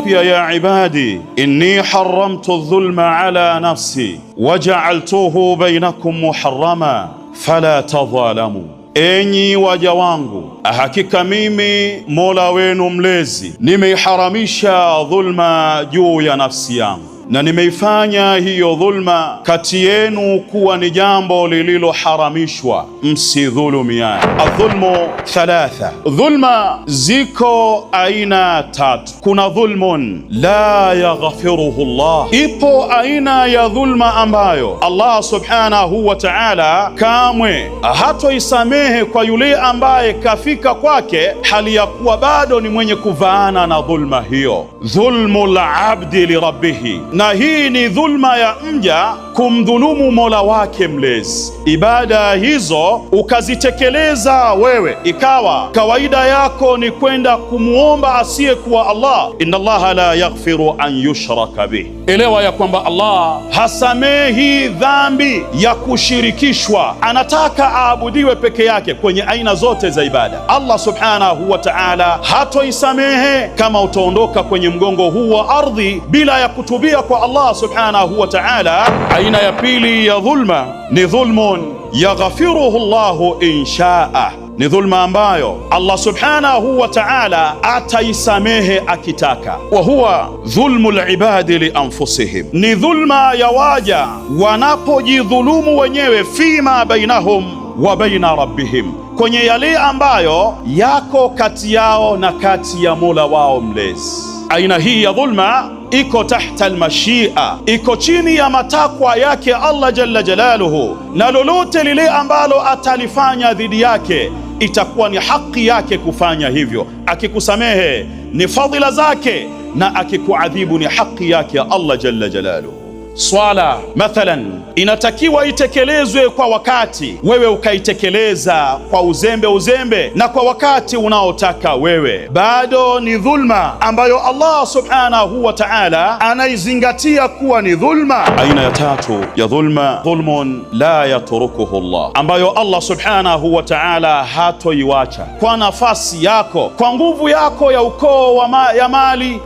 pia, ya ibadi inni haramtu dhulma ala nafsi waja'altuhu bainakum muharrama fala tadhalamu, enyi waja wangu, hakika mimi Mola wenu mlezi nimeiharamisha dhulma juu ya nafsi yangu, na nimeifanya hiyo dhulma kati yenu kuwa ni jambo lililoharamishwa, msidhulumiane. Adhulmu thalatha, dhulma ziko aina tatu. Kuna dhulmun la yaghfiruhu Allah, ipo aina ya dhulma ambayo Allah subhanahu wa ta'ala kamwe hatoisamehe kwa yule ambaye kafika kwake hali ya kuwa bado ni mwenye kuvaana na dhulma hiyo. Dhulmul abdi li rabbihi, na hii ni dhulma ya mja kumdhulumu Mola wake mlezi. Ibada hizo ukazitekeleza wewe, ikawa kawaida yako ni kwenda kumuomba asiyekuwa Allah. Inna Allaha la yaghfiru an yushraka bih, elewa ya kwamba Allah hasamehi dhambi ya kushirikishwa, anataka aabudiwe peke yake kwenye aina zote za ibada. Allah subhanahu wa ta'ala hatoisamehe kama utaondoka kwenye mgongo huu wa ardhi bila ya kutubia kwa Allah subhanahu wa ta'ala. Aina ya pili ya dhulma ni dhulmun yaghfiruhu Allahu inshaa, ni dhulma ambayo Allah subhanahu wa ta'ala ataisamehe akitaka. Wa huwa dhulmul ibadi li anfusihim, ni dhulma ya waja wanapojidhulumu wenyewe, fima bainahum wa baina rabbihim, kwenye yale ambayo yako kati yao na kati ya Mola wao mlezi. Aina hii ya dhulma iko tahta almashia, iko chini ya matakwa yake Allah jalla jalaluhu, na lolote lile ambalo atalifanya dhidi yake itakuwa ni haki yake kufanya hivyo. Akikusamehe ni fadhila zake, na akikuadhibu ni haki yake Allah jalla jalaluhu. Swala mathalan inatakiwa itekelezwe kwa wakati, wewe ukaitekeleza kwa uzembe na kwa wakati unaotaka wewe, bado ni dhulma ambayo Allah subhanahu wa ta'ala anaizingatia kuwa ni dhulma. Aina ya tatu ya dhulma, dhulmun la yatrukuhu Allah, ambayo Allah subhanahu wa ta'ala hatoiwacha kwa nafasi yako, kwa nguvu yako ya ukoo ya mali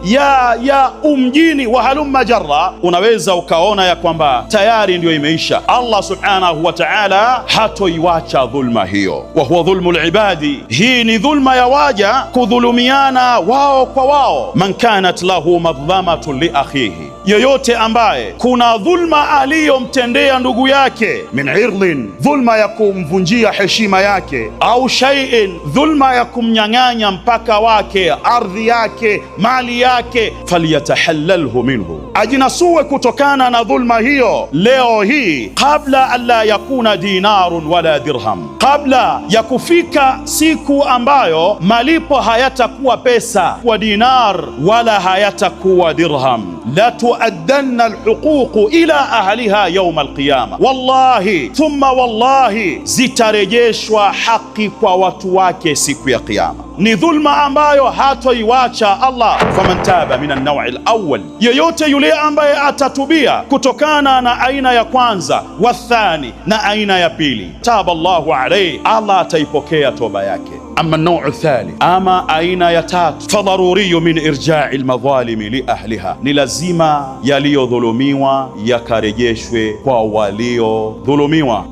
ya umjini wa halumma jarra, unaweza ukaona ya kwamba tayari ndio imeisha. Allah subhanahu wa ta'ala hatoiwacha dhulma hiyo. Wa huwa dhulmul ibadi, hii ni dhulma ya waja kudhulumiana wao kwa wao. Man kanat lahu madhlamatun li akhihi, yoyote ambaye kuna dhulma aliyomtendea ndugu yake, min irdhin, dhulma ya kumvunjia heshima yake, au shay'in, dhulma ya kumnyang'anya mpaka wake, ardhi yake, mali yake, falyatahallalhu minhu, ajinasue kutokana na dhulma hiyo leo hii, kabla alla yakuna dinarun wala dirham, kabla ya kufika siku ambayo malipo hayatakuwa pesa wa dinar wala hayatakuwa dirham. La tuaddanna alhuququ ila ahliha yawm alqiyama, wallahi thumma wallahi, zitarejeshwa haki kwa watu wake siku ya Kiyama. Ni dhulma ambayo hatoiwacha Allah. Faman taba min an-naw' al-awwal, yeyote yule ambaye atatubia kutokana na aina ya kwanza, wathani, na aina ya pili, taba Allahu alayhi, Allah ataipokea toba yake. Ama an-naw' ath-thalith, ama aina ya tatu, fadharuriyu min irja'i al-madhalimi li ahliha, ni lazima yaliyodhulumiwa yakarejeshwe kwa waliodhulumiwa.